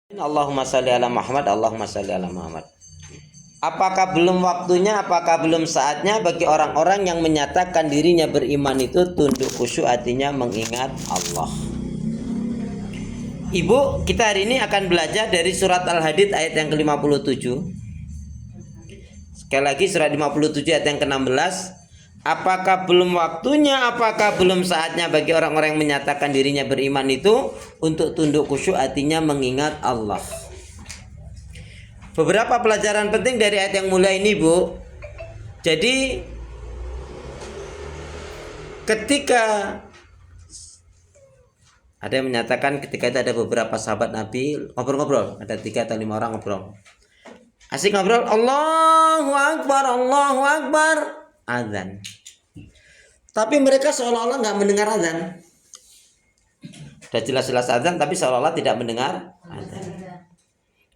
Allahumma salli ala Muhammad, Allahumma salli ala Muhammad. Apakah belum waktunya, apakah belum saatnya bagi orang-orang yang menyatakan dirinya beriman itu tunduk khusyuk, artinya mengingat Allah. Ibu, kita hari ini akan belajar dari surat Al-Hadid ayat yang ke-57. Sekali lagi surat 57 ayat yang ke-16. Apakah belum waktunya, apakah belum saatnya bagi orang-orang yang menyatakan dirinya beriman itu untuk tunduk khusyuk, artinya mengingat Allah. Beberapa pelajaran penting dari ayat yang mulia ini, Bu. Jadi ketika ada yang menyatakan ketika itu ada beberapa sahabat Nabi ngobrol-ngobrol, ada 3 atau 5 orang ngobrol. Asik ngobrol, Allahu Akbar, Allahu Akbar, azan. Tapi mereka seolah-olah nggak mendengar azan. Sudah jelas-jelas azan, tapi seolah-olah tidak mendengar azan.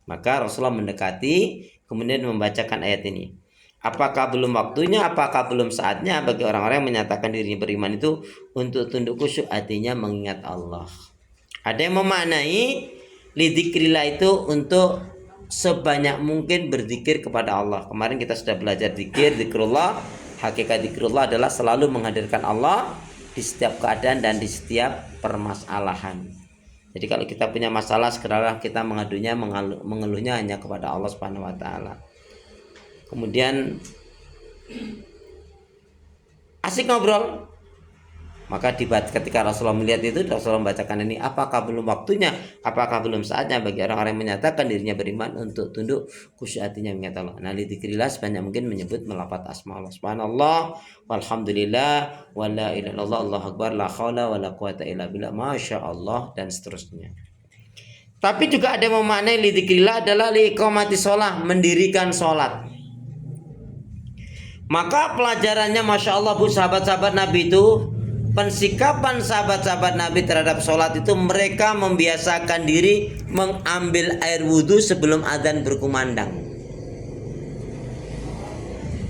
Maka Rasulullah mendekati, kemudian membacakan ayat ini. Apakah belum waktunya, apakah belum saatnya bagi orang-orang yang menyatakan dirinya beriman itu untuk tunduk khusyuk, artinya mengingat Allah. Ada yang memaknai lidzikrillah itu untuk sebanyak mungkin berzikir kepada Allah. Kemarin kita sudah belajar zikir, zikrullah. Hakikat zikrullah adalah selalu menghadirkan Allah di setiap keadaan dan di setiap permasalahan. Jadi kalau kita punya masalah, segeralah kita mengeluhnya hanya kepada Allah Subhanahu wa taala. Kemudian asik ngobrol. Maka ketika Rasulullah melihat itu, Rasulullah membacakan ini, apakah belum waktunya, apakah belum saatnya bagi orang-orang yang menyatakan dirinya beriman untuk tunduk khusyuk, artinya mengingat Allah. Nah, lidzikrillah sebanyak mungkin menyebut melafaz asma Allah. Subhanallah, walhamdulillah, wala ilaha illallah, Allahu akbar, la haula wala quwata illa billah, masyaallah, dan seterusnya. Tapi juga ada yang memaknai lidzikrillah adalah liiqamati shalah, mendirikan salat. Maka pelajarannya Masya Allah, Bu, sahabat-sahabat Nabi itu, pensikapan sahabat-sahabat Nabi terhadap sholat itu, mereka membiasakan diri mengambil air wudhu sebelum adzan berkumandang.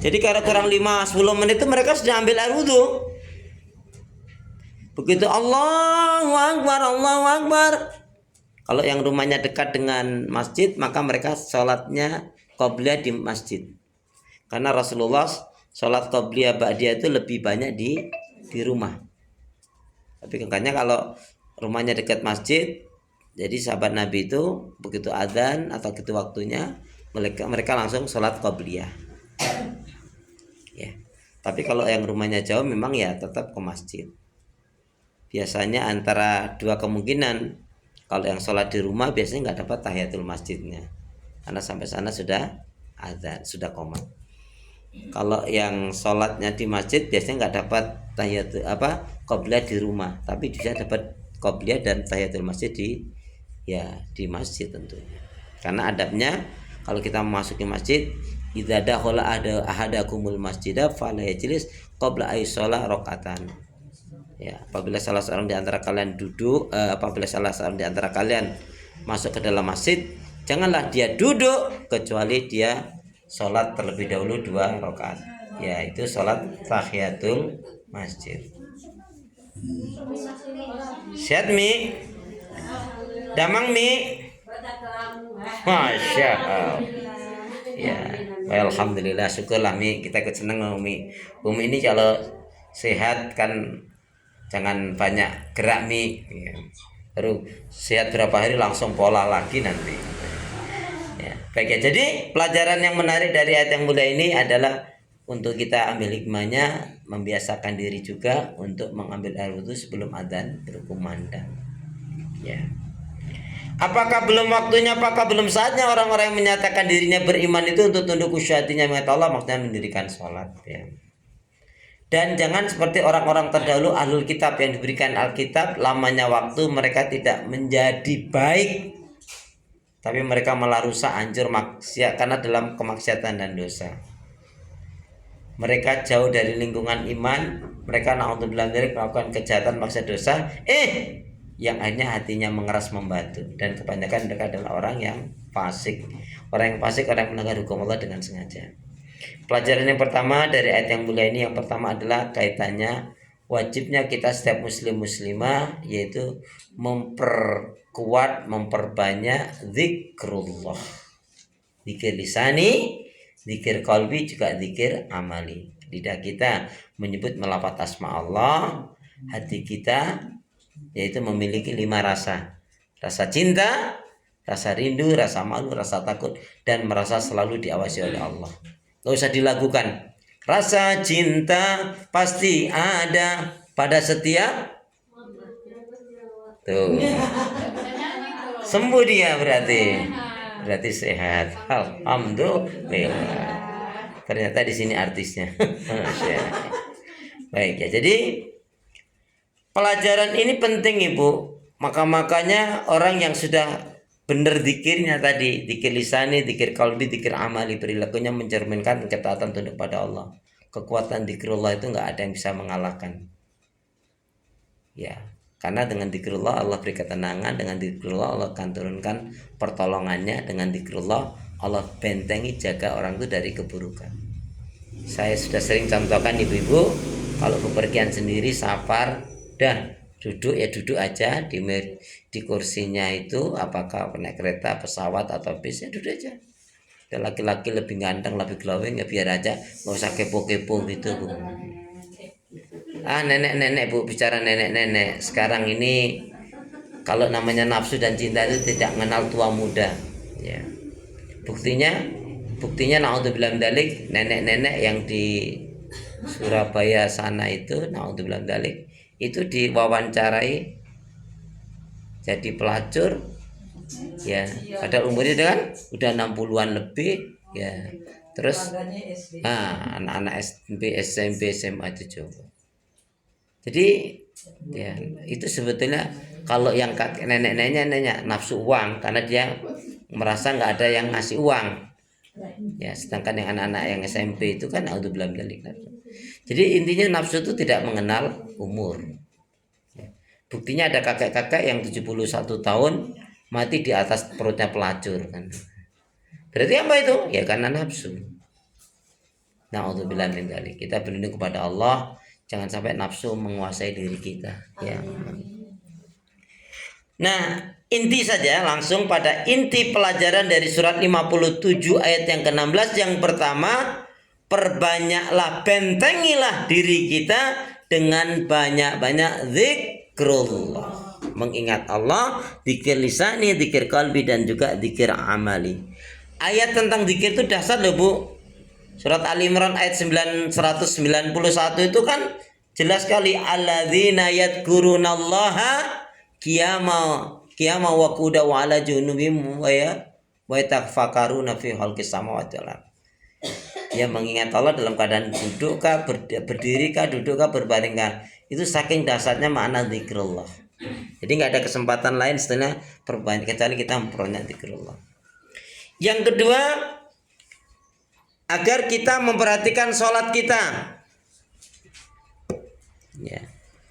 Jadi kalau kurang 5-10 menit itu mereka sudah ambil air wudhu. Begitu Allahu Akbar, Allahu Akbar. Kalau yang rumahnya dekat dengan masjid, maka mereka sholatnya qobliyah di masjid. Karena Rasulullah sholat qobliyah ba'diyah itu lebih banyak di rumah. Tapi makanya kalau rumahnya dekat masjid, jadi sahabat Nabi itu begitu adzan atau begitu waktunya, mereka langsung sholat qobliyah. Ya. Tapi kalau yang rumahnya jauh, memang ya tetap ke masjid. Biasanya antara dua kemungkinan, kalau yang sholat di rumah biasanya nggak dapat tahiyatul masjidnya, karena sampai sana sudah adzan, sudah qomat. Kalau yang sholatnya di masjid biasanya nggak dapat tahiyatul qobliyah di rumah, tapi bisa dapat qobliyah dan tahiyatul masjid di masjid tentunya. Karena adabnya kalau kita memasuki masjid, idza dakhala ahadakumul masjidah fala yajlis qabla ay shalah rakaatan. Ya, apabila salah seorang di antara kalian masuk ke dalam masjid, janganlah dia duduk kecuali dia sholat terlebih dahulu 2 rakaat, yaitu sholat tahiyatul masjid. Sehat Mi? Damang Mi? Masya Allah. Ya, alhamdulillah, syukurlah Mi, kita ikut seneng Mi. Umi ini kalau sehat kan jangan banyak gerak Mi. Ya. Baru sehat berapa hari langsung pola lagi nanti. Ya, baik ya. Jadi pelajaran yang menarik dari ayat yang mulia ini adalah untuk kita ambil hikmahnya, membiasakan diri juga untuk mengambil air wudhu sebelum adzan berkumandang. Ya. Apakah belum waktunya, apakah belum saatnya orang-orang yang menyatakan dirinya beriman itu untuk tunduk khusyuk, artinya mengingat Allah, maksudnya mendirikan sholat. Ya. Dan jangan seperti orang-orang terdahulu ahlul kitab yang diberikan Alkitab, lamanya waktu mereka tidak menjadi baik, tapi mereka malah rusak, hancur, maksiat karena dalam kemaksiatan dan dosa. Mereka jauh dari lingkungan iman, mereka na'udzubillah melakukan kejahatan, maksiat, dosa, yang akhirnya hatinya mengeras membatu. Dan kebanyakan mereka adalah orang yang fasik. Orang yang fasik, orang yang melanggar hukum Allah dengan sengaja. Pelajaran yang pertama dari ayat yang mulia ini, yang pertama adalah kaitannya wajibnya kita setiap muslim muslimah, yaitu kuat memperbanyak zikrullah. Zikir lisani, zikir qalbi, juga zikir amali. Lidah kita menyebut melafaz asma Allah, hati kita yaitu memiliki 5 rasa. Rasa cinta, rasa rindu, rasa malu, rasa takut, dan merasa selalu diawasi oleh Allah. Gak usah dilakukan. Rasa cinta pasti ada pada setiap. Tuh. Sembuh dia berarti sehat. Alhamdulillah. Ternyata di sini artisnya. Baik ya. Jadi pelajaran ini penting Ibu. Makanya orang yang sudah benar zikirnya tadi, zikir lisani, zikir qalbi, zikir amali, perilakunya mencerminkan ketaatan tunduk pada Allah. Kekuatan zikrullah itu nggak ada yang bisa mengalahkan. Ya, karena dengan zikrullah Allah beri ketenangan, dengan zikrullah Allah akan turunkan pertolongannya, dengan zikrullah Allah bentengi, jaga orang itu dari keburukan. Saya sudah sering contohkan ibu-ibu, kalau bepergian sendiri safar, dah duduk ya duduk aja di kursinya itu, apakah naik kereta, pesawat atau bis, ya duduk aja. Dan laki-laki lebih ganteng, lebih glowing, ya biar aja, nggak usah kepo-kepo gitu Bu. Nenek-nenek Bu, bicara nenek-nenek sekarang ini, kalau namanya nafsu dan cinta itu tidak mengenal tua muda ya. Buktinya naudzubillah dzalik, nenek-nenek yang di Surabaya sana itu, naudzubillah dzalik, itu diwawancarai jadi pelacur ya, padahal umurnya kan udah 60-an lebih ya. Terus anak-anak SMP SMA itu coba. Jadi ya itu sebetulnya kalau yang nenek-neneknya nafsu uang karena dia merasa nggak ada yang ngasih uang ya, sedangkan yang anak-anak yang SMP itu kan naudzubillah dzalik. Jadi intinya nafsu itu tidak mengenal umur. Buktinya ada kakek-kakek yang 71 tahun mati di atas perutnya pelacur kan. Berarti apa itu? Ya karena nafsu. Na'udzubillah min dzalik. Kita berlindung kepada Allah, jangan sampai nafsu menguasai diri kita ya. Nah, inti saja langsung pada inti pelajaran dari surat 57 ayat yang ke-16. Yang pertama, perbanyaklah, bentengilah diri kita dengan banyak-banyak zikrullah. Mengingat Allah, zikir lisani, zikir qalbi, dan juga zikir amali. Ayat tentang zikir itu dasar loh Bu. Surat Ali Imran ayat 191 itu kan jelas sekali, alladzina yadhkurunallaha qiyama wa qu'udan wa ala junubihim wa yatafakkaruna fi khalqis samawati wal ardh. Dia mengingat Allah dalam keadaan duduk kah, berdiri kah, duduk kah, berbaring kah. Itu saking dasarnya makna zikrullah. Jadi nggak ada kesempatan lain setelah perbanyak kecuali kita memperbanyak zikrullah. Yang kedua, agar kita memperhatikan sholat kita. Ya.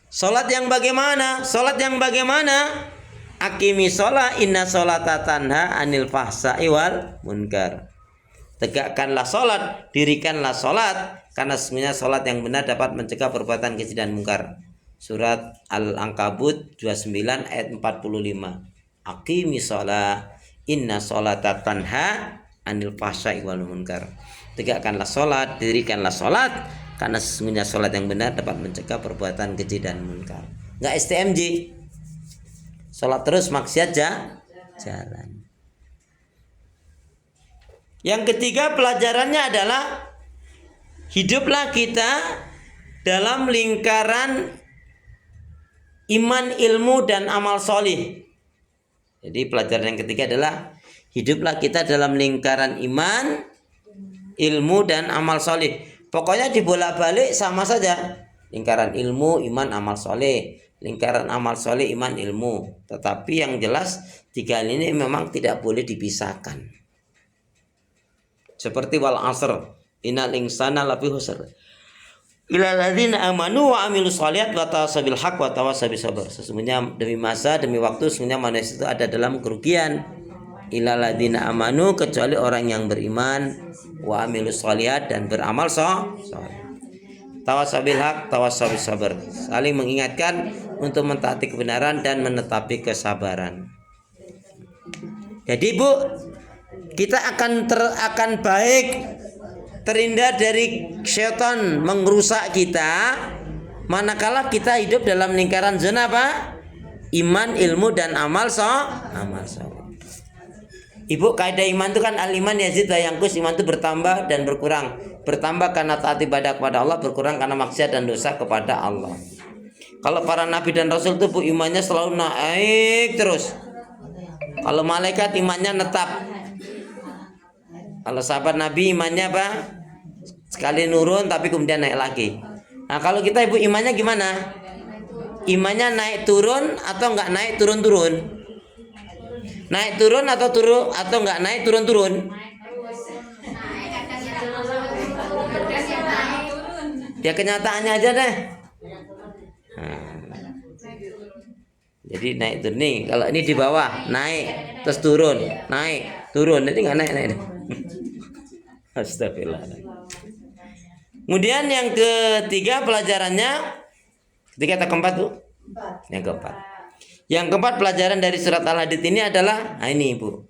Sholat yang bagaimana? Sholat yang bagaimana? Aqimi sholat, inna sholata tanha anil fahsai wal munkar. Tegakkanlah sholat, dirikanlah sholat, karena sebenarnya sholat yang benar dapat mencegah perbuatan keji dan mungkar. Surat Al-Ankabut 29 ayat 45. Aqimi sholat, inna sholata tanha anil fahsai wal munkar. Tegakkanlah sholat, dirikanlah sholat, karena sesungguhnya sholat yang benar dapat mencegah perbuatan keji dan munkar. Nggak STMJ, sholat terus maksiat jalan. Yang ketiga pelajarannya adalah hiduplah kita dalam lingkaran iman, ilmu, dan amal solih. Jadi pelajaran yang ketiga adalah hiduplah kita dalam lingkaran iman, ilmu, dan amal solih. Pokoknya dibolak-balik sama saja. Lingkaran ilmu, iman, amal solih. Lingkaran amal solih, iman, ilmu. Tetapi yang jelas tiga ini memang tidak boleh dipisahkan. Seperti wal asr, innal insana lafi khusr. Illa alladzina amanu wa amilus shalihat wa tawassaw bil haqq wa tawassaw bis sabr. Sesungguhnya demi masa, demi waktu, sesungguhnya manusia itu ada dalam kerugian. Illa alladzina amanu, kecuali orang yang beriman, wa amilus shalihat, dan beramal saleh. Tawassaw bil haqq, tawassaw bis sabr. Saling mengingatkan untuk mentaati kebenaran dan menetapi kesabaran. Jadi Bu, kita akan baik, terhindar dari syaitan mengrusak kita manakala kita hidup dalam lingkaran zona apa? Iman, ilmu dan amal soleh. Ibu, kaidah iman itu kan al-iman yazid wa yanqus, iman itu bertambah dan berkurang. Bertambah karena taat ibadah kepada Allah, berkurang karena maksiat dan dosa kepada Allah. Kalau para nabi dan rasul itu Bu, imannya selalu naik terus. Kalau malaikat imannya netap. Kalau sahabat nabi imannya apa? Sekali nurun tapi kemudian naik lagi. Nah, kalau kita Ibu imannya gimana? Imannya naik turun atau enggak naik turun-turun? Naik turun atau enggak naik turun-turun? Ya kenyataannya aja deh. Jadi naik turun nih. Kalau ini di bawah naik terus turun, naik turun. Jadi enggak naik. Astagfirullah. Kemudian yang ketiga pelajarannya, ketiga atau keempat Bu? Yang keempat. Yang keempat pelajaran dari surat Al-Hadid ini adalah, nah ini Ibu,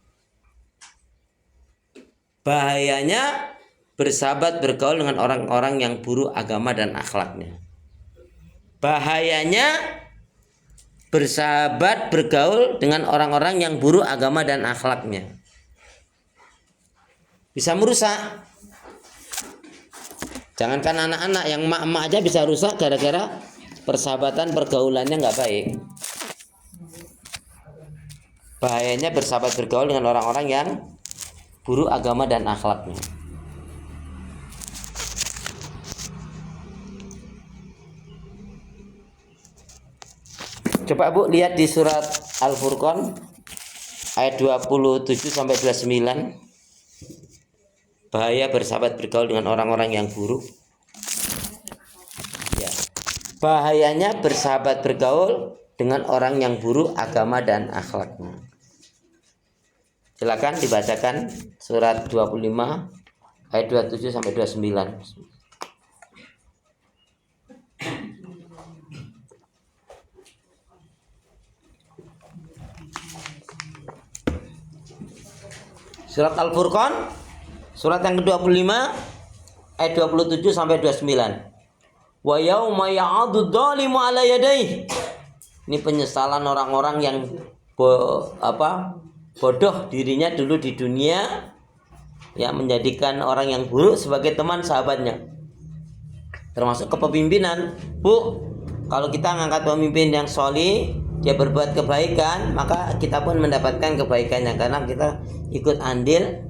bahayanya bersahabat bergaul dengan orang-orang yang buruk agama dan akhlaknya. Bahayanya bersahabat bergaul dengan orang-orang yang buruk agama dan akhlaknya. Bisa merusak. Jangankan anak-anak, yang emak-emak aja bisa rusak gara-gara persahabatan pergaulannya nggak baik. Bahayanya bersahabat bergaul dengan orang-orang yang buruk agama dan akhlaknya. Coba Bu lihat di surat Al-Furqan ayat 27 sampai 29. Bahaya bersahabat bergaul dengan orang-orang yang buruk. Ya. Bahayanya bersahabat bergaul dengan orang yang buruk agama dan akhlaknya. Silakan dibacakan surat 25 ayat 27 sampai 29. Surat Al-Furqan surat yang ke-25 ayat 27 sampai 29. Wa yauma ya'addu dzalimu 'ala yadayhi. Ini penyesalan orang-orang yang bodoh dirinya dulu di dunia, ya, menjadikan orang yang buruk sebagai teman sahabatnya. Termasuk kepemimpinan. Bu, kalau kita ngangkat pemimpin yang sholih, dia berbuat kebaikan, maka kita pun mendapatkan kebaikannya karena kita ikut andil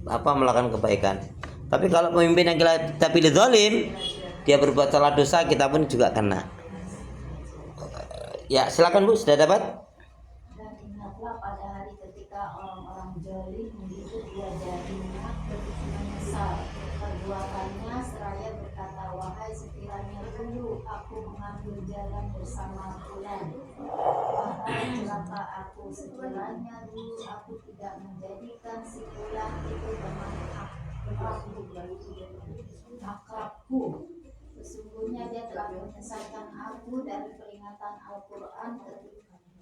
melakukan kebaikan. Tapi kalau pemimpin yang kita pilih zalim, dia berbuat salah dosa, kita pun juga kena. Ya, silakan Bu, sudah dapat? Dan ingatlah pada hari ketika orang-orang zalim menggigit wajahnya menyesal perbuatannya seraya berkata, wahai sekiranya dulu aku mengambil jalan bersama fulan, wahai celaka aku sekiranya dulu aku tidak menjadikan si fulan itu teman akrabku. Sesungguhnya dia telah menyesatkan aku dari peringatan Al-Quran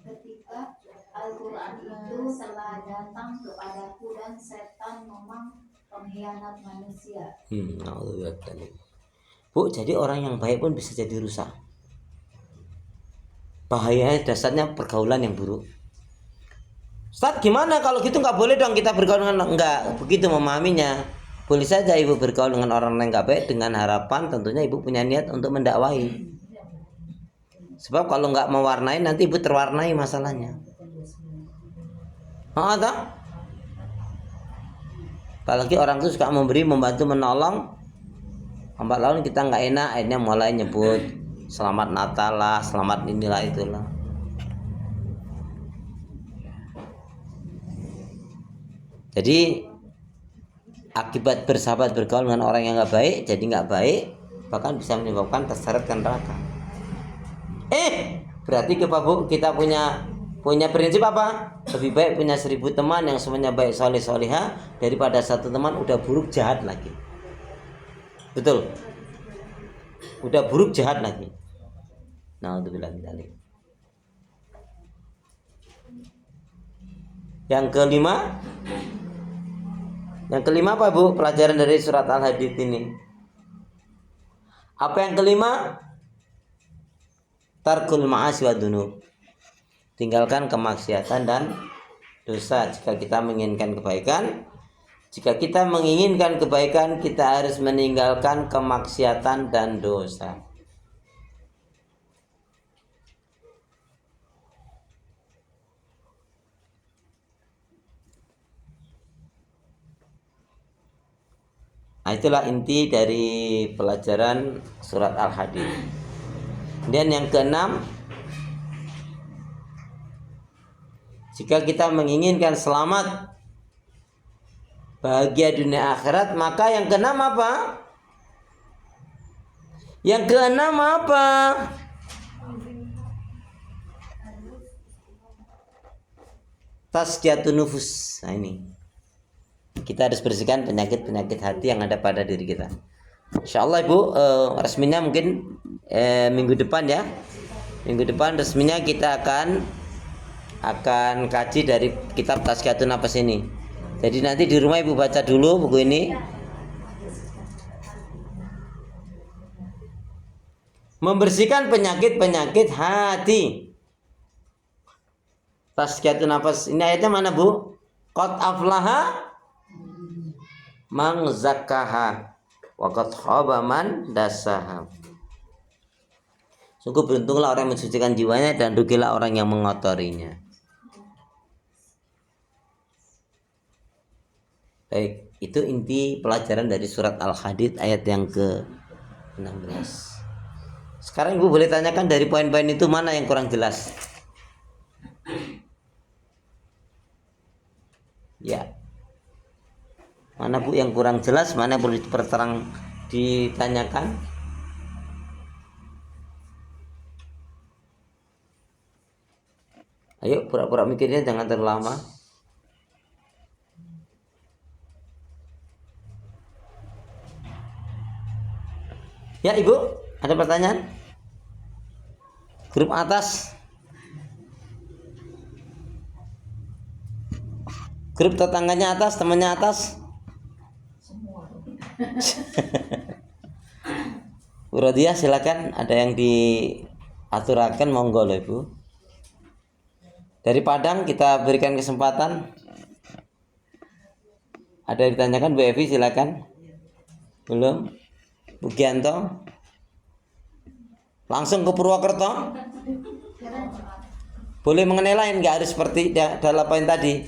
ketika Al-Quran itu telah datang kepadaku dan setan memang pengkhianat manusia. Bu, jadi orang yang baik pun bisa jadi rusak. Bahayanya dasarnya pergaulan yang buruk. Ustaz, gimana kalau gitu? Nggak boleh dong kita bergaul dengan, nggak begitu memahaminya. Boleh saja Ibu bergaul dengan orang yang nggak baik dengan harapan tentunya Ibu punya niat untuk mendakwahi. Sebab kalau nggak mewarnai nanti Ibu terwarnai masalahnya. Apalagi orang itu suka memberi, membantu, menolong, lambat laun kita nggak enak, akhirnya mulai nyebut selamat Natal lah, selamat inilah itulah. Jadi akibat bersahabat bergaul dengan orang yang nggak baik, jadi nggak baik, bahkan bisa menyebabkan terseret ke neraka. Berarti kita punya prinsip apa? Lebih baik punya 1000 teman yang semuanya baik, soleh, solehah, daripada satu teman udah buruk jahat lagi. Betul? Udah buruk jahat lagi. Nah, untuk bilang Yang kelima, apa Bu pelajaran dari surat Al-Hadid ini? Apa yang kelima? Tarkul ma'asi wa dzunub. Tinggalkan kemaksiatan dan dosa. Jika kita menginginkan kebaikan, kita harus meninggalkan kemaksiatan dan dosa. Nah, itulah inti dari pelajaran surat Al-Hadid. Dan yang keenam, jika kita menginginkan selamat, bahagia dunia akhirat, maka yang keenam apa? Tazkiyatun nufus. Nah ini, kita harus bersihkan penyakit hati yang ada pada diri kita. Insyaallah Ibu, resminya mungkin minggu depan ya. Minggu depan resminya kita akan kaji dari kitab Tazkiyatun Nafas ini. Jadi nanti di rumah Ibu baca dulu buku ini. Membersihkan penyakit hati. Tazkiyatun Nafas. Ini ayatnya mana Bu? Qad aflaha man zakkaha wa qad khaba man dassaha. Sungguh beruntunglah orang yang mensucikan jiwanya dan rugilah orang yang mengotorinya. Baik, itu inti pelajaran dari surat Al-Hadid ayat yang ke-16. Sekarang Ibu boleh tanyakan dari poin-poin itu mana yang kurang jelas? Ya. Mana Bu yang kurang jelas, mana perlu diperterang ditanyakan? Ayo pura-pura mikirnya jangan terlalu lama. Ya Ibu, ada pertanyaan? Grup atas. Grup tetangganya atas, temannya atas. Bu Rodia silakan, ada yang diaturakan monggo loh Ibu. Dari Padang kita berikan kesempatan. Ada yang ditanyakan Bu Evi silakan. Belum? Bu Gianto. Langsung ke Purwokerto. Boleh mengenai lain, nggak harus seperti dalam poin tadi.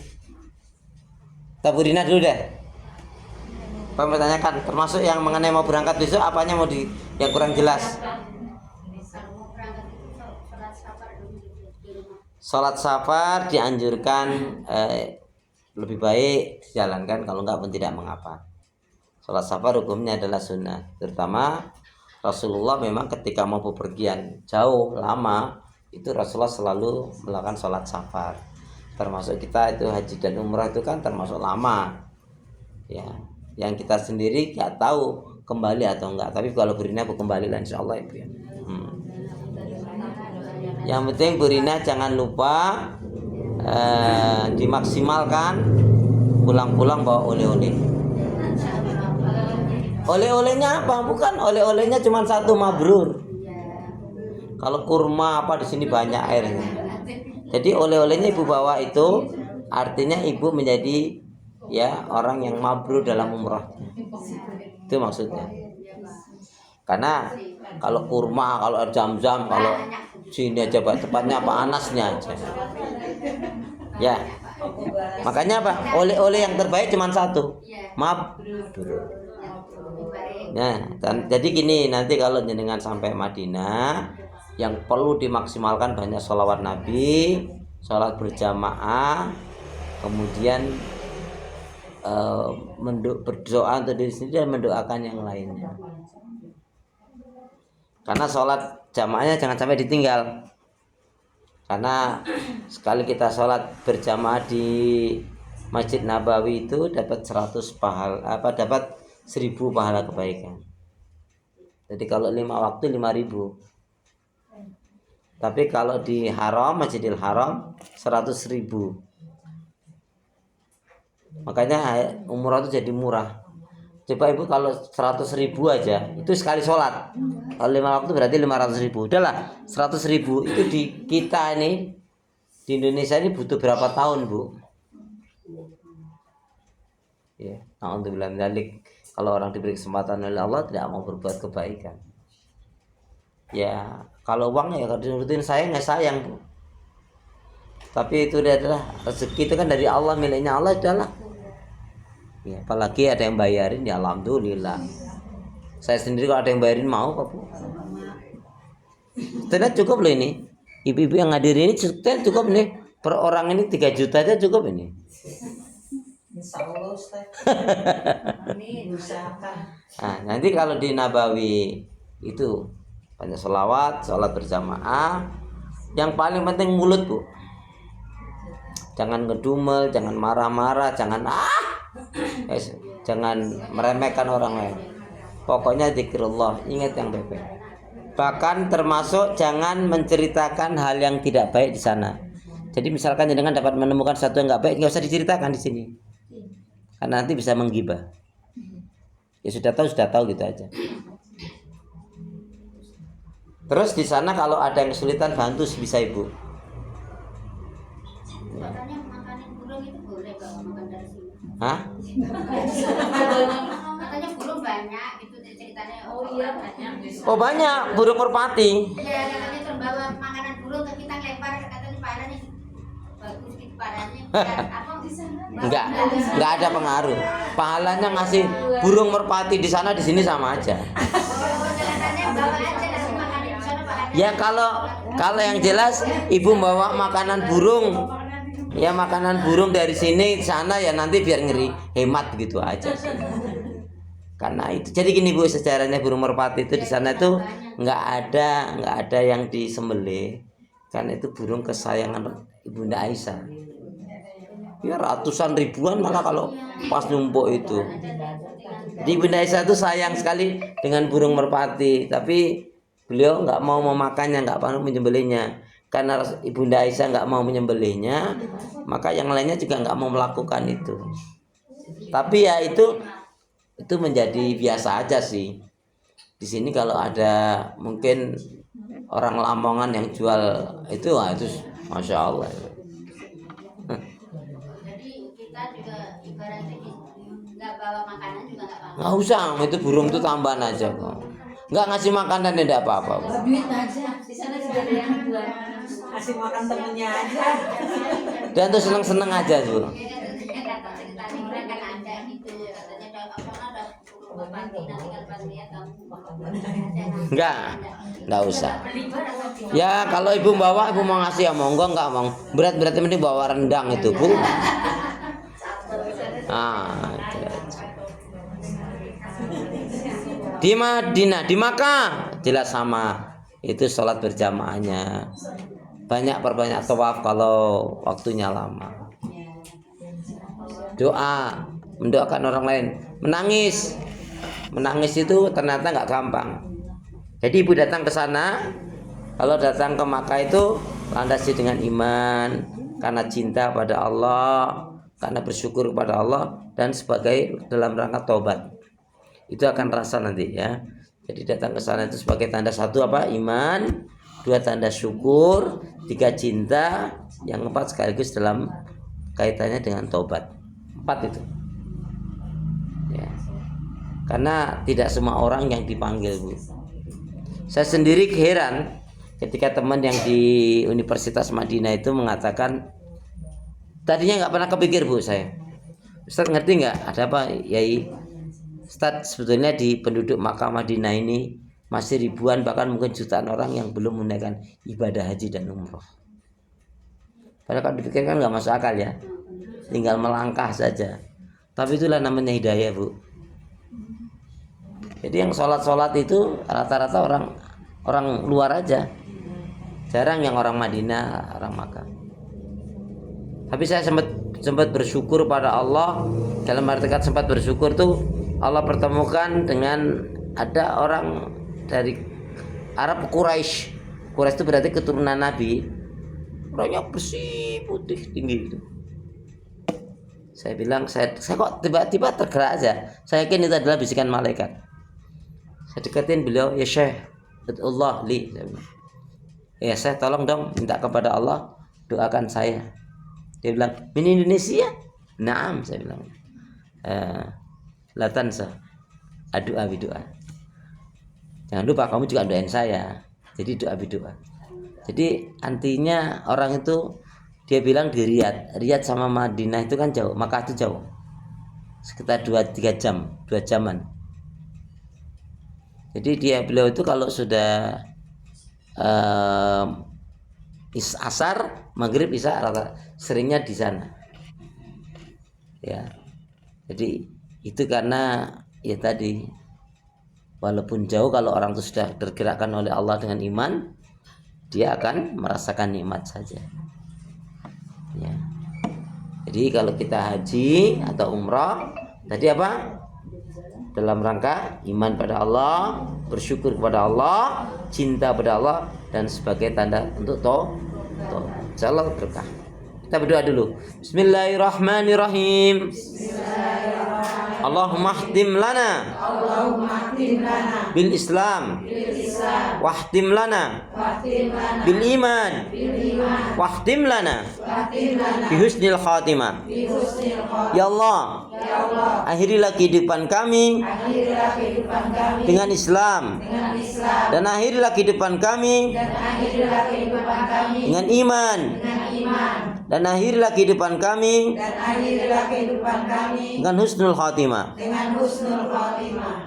Bu Rina dulu deh. Pak bertanyakan, termasuk yang mengenai mau berangkat besok, apanya mau yang kurang jelas? Sholat safar dianjurkan lebih baik dijalankan, kalau enggak pun tidak mengapa. Sholat safar hukumnya adalah sunnah. Terutama Rasulullah memang ketika mau bepergian jauh lama, itu Rasulullah selalu melakukan sholat safar. Termasuk kita itu haji dan umrah itu kan termasuk lama. Ya, yang kita sendiri nggak tahu kembali atau enggak. Tapi kalau Burina kembali lah insya Allah ya. Yang penting Burina jangan lupa dimaksimalkan, pulang-pulang bawa oleh-oleh. Oleh-olehnya apa? Bukan oleh-olehnya cuma satu, mabrur. Kalau kurma apa di sini banyak airnya. Jadi oleh-olehnya Ibu bawa itu artinya Ibu menjadi ya orang yang mabrur dalam umrah. Itu maksudnya. Karena kalau kurma, kalau air zam-zam, kalau sini aja tepatnya apa anasnya aja. Ya. Makanya apa? Oleh-oleh yang terbaik cuma satu. Mabrur. Nah, jadi gini, nanti kalau jenengan sampai Madinah, yang perlu dimaksimalkan banyak sholawat Nabi, sholat berjamaah, kemudian berdoa untuk diri sendiri dan mendoakan yang lainnya. Karena sholat jamaahnya jangan sampai ditinggal. Karena sekali kita sholat berjamaah di Masjid Nabawi itu dapat 100 pahala, dapat 1000 pahala kebaikan. Jadi kalau 5 waktu 5000. Tapi kalau di Haram, Masjidil Haram 100.000. Makanya umroh itu jadi murah. Coba ibu kalau 100.000 aja itu sekali sholat. Kalau 5 waktu berarti 500.000. Udahlah 100.000 itu di kita ini di Indonesia ini butuh berapa tahun bu? Ya, alhamdulillah dzalik. Kalau orang diberi kesempatan oleh Allah tidak mau berbuat kebaikan. Ya kalau uang ya kalau dinurutin sayang ya sayang bu. Tapi itu adalah rezeki itu kan dari Allah, miliknya Allah adalah. Ya, apalagi ada yang bayarin ya alhamdulillah. Saya sendiri kalau ada yang bayarin mau kok bu. Ternyata cukup loh ini. Ibu-ibu yang hadir ini cukup nih. Per orang ini 3 juta aja cukup ini. Insya Allah Ustaz. Amin. Usahakan. Nah, nanti kalau di Nabawi itu banyak sholat berjamaah. Yang paling penting mulut bu. Jangan ngedumel, jangan marah-marah, jangan jangan meremehkan orang lain. Pokoknya zikrullah, ingat yang baik-baik. Bahkan termasuk jangan menceritakan hal yang tidak baik di sana. Jadi misalkan jangan dapat menemukan sesuatu yang nggak baik, nggak usah diceritakan di sini, karena nanti bisa menggibah. Ya sudah tahu gitu aja. Terus di sana kalau ada yang kesulitan bantu sebisa ibu. Katanya makanin burung itu boleh kalau makan dari sini. Hah? Katanya burung banyak gitu ceritanya. Oh iya banyak. Oh banyak burung merpati. Iya katanya kalau bawa makanan burung ke kita lempar katanya parahnya bagus gitu parahnya. Apa bisa? Enggak ada pengaruh. Pahalanya ngasih burung merpati di sana di sini sama aja. Katanya bawa aja langsung makanin di sana pahalanya. Ya kalau yang jelas ibu bawa makanan burung. Ya makanan burung dari sini sana ya nanti biar ngeri hemat gitu aja sih. Karena itu jadi gini bu, sejarahnya burung merpati itu di sana itu nggak ada yang disembelih karena itu burung kesayangan Ibunda Aisyah. Ya ratusan ribuan malah kalau pas numpuk itu. Jadi Ibunda Aisyah itu sayang sekali dengan burung merpati, tapi beliau nggak mau memakannya, nggak mau menyembelihnya. Karena Ibunda Aisyah nggak mau menyembelihnya, maka yang lainnya juga nggak mau melakukan itu. Tapi ya itu menjadi biasa aja sih. Di sini kalau ada mungkin orang Lamongan yang jual itu, itu masya Allah. Jadi kita juga ibaratnya nggak bawa makanan juga nggak apa-apa. Nggak usah, itu burung itu tambahan aja kok. Nggak ngasih makanan ya tidak apa-apa. Duit aja. Di sana juga ada yang buat kasih makan temennya aja. Dan tuh seneng-seneng aja tuh. Nggak usah. Ya kalau ibu bawa, ibu mau ngasih ya monggo, nggak mau berat mending bawa rendang itu bu. Itu aja. Di Madinah, di Makkah jelas sama. Itu sholat berjamaahnya. Perbanyak tawaf kalau waktunya lama. Doa, mendoakan orang lain. Menangis itu ternyata nggak gampang. Jadi ibu datang ke sana, kalau datang ke Makkah itu landasi dengan iman, karena cinta pada Allah, karena bersyukur kepada Allah, dan sebagai dalam rangka taubat. Itu akan rasa nanti ya. Jadi datang ke sana itu sebagai tanda 1 apa? Iman, 2 tanda syukur, 3 cinta, yang 4 sekaligus dalam kaitannya dengan taubat. 4 itu. Ya. Karena tidak semua orang yang dipanggil bu. Saya sendiri heran ketika teman yang di Universitas Madinah itu mengatakan tadinya nggak pernah kepikir bu saya. Ustaz ngerti nggak ada apa Yai? Ustaz sebetulnya di penduduk Makkah Madinah ini masih ribuan bahkan mungkin jutaan orang yang belum menunaikan ibadah haji dan umroh. Padahal kalau dipikirkan nggak masuk akal ya, tinggal melangkah saja. Tapi itulah namanya hidayah bu. Jadi yang sholat itu rata-rata orang luar aja, jarang yang orang Madinah, orang Makkah. Tapi saya sempat bersyukur pada Allah. Dalam arti kata sempat bersyukur tuh Allah pertemukan dengan ada orang dari Arab Quraisy. Quraisy itu berarti keturunan Nabi. Orangnya bersih, putih, tinggi gitu. Saya bilang, saya kok tiba-tiba tergerak aja. Saya yakin itu adalah bisikan malaikat. Saya deketin beliau, ya Syekh, Allah li. Saya bilang, ya saya tolong dong minta kepada Allah doakan saya. Dia bilang, ini Indonesia? Naam, saya bilang. La tansa doa bidoa. Jangan lupa kamu juga doain saya. Jadi doa bidoa. Jadi artinya orang itu, dia bilang di Riyadh sama Madinah itu kan jauh, Makkah itu jauh, sekitar 2-3 jam, 2 jaman. Jadi beliau itu kalau sudah asar, maghrib, isya seringnya di sana. Ya, jadi itu karena ya tadi, walaupun jauh, kalau orang itu sudah tergerakkan oleh Allah dengan iman, dia akan merasakan nikmat saja. Ya. Jadi kalau kita haji atau umrah tadi apa? Dalam rangka iman pada Allah, bersyukur kepada Allah, cinta pada Allah, dan sebagai tanda untuk insyaallah berkah. Kita berdoa dulu. Bismillahirrahmanirrahim. Allahumma khtim lana bil Islam wahtim lana bil iman wahtim lana bi husnil khatimah. Ya Allah, akhirilah kehidupan kami dengan Islam, dan akhirilah kehidupan kami dengan iman, dan akhirilah kehidupan kami dengan husnul khatimah.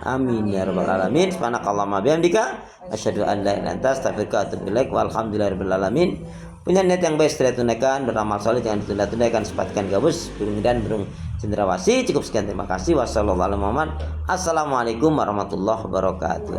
Amin ya rabbal alamin. Subhanakallahumma bihamdika asyhadu an la ilaha illa anta astaghfiruka wa atubu ilaik. Walhamdulillahirabbil alamin. Punya niat yang baik setelah tunaikan, beramal saleh jangan ditunda-tunaikan, sepatkan gabus, burung dan burung cendrawasih. Cukup sekian, terima kasih. Wassalamualaikum warahmatullahi wabarakatuh.